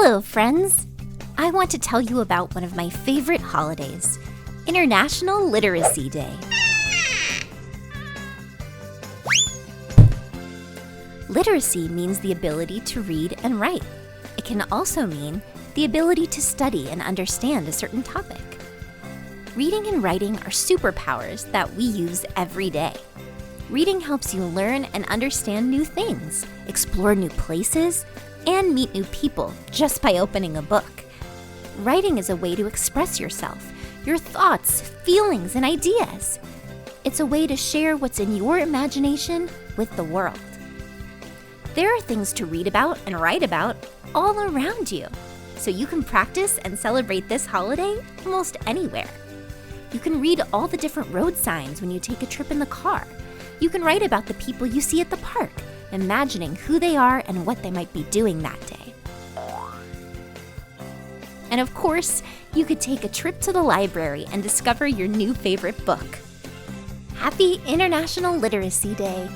Hello, friends! I want to tell you about one of my favorite holidays, International Literacy Day. Literacy means the ability to read and write. It can also mean the ability to study and understand a certain topic. Reading and writing are superpowers that we use every day. Reading helps you learn and understand new things, explore new places, and meet new people just by opening a book. Writing is a way to express yourself, your thoughts, feelings, and ideas. It's a way to share what's in your imagination with the world. There are things to read about and write about all around you, so you can practice and celebrate this holiday almost anywhere. You can read all the different road signs when you take a trip in the car. You can write about the people you see at the park, imagining who they are and what they might be doing that day. And of course, you could take a trip to the library and discover your new favorite book. Happy International Literacy Day!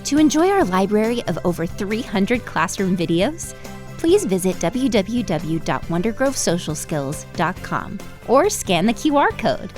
To enjoy our library of over 300 classroom videos, please visit www.wondergrovesocialskills.com or scan the QR code.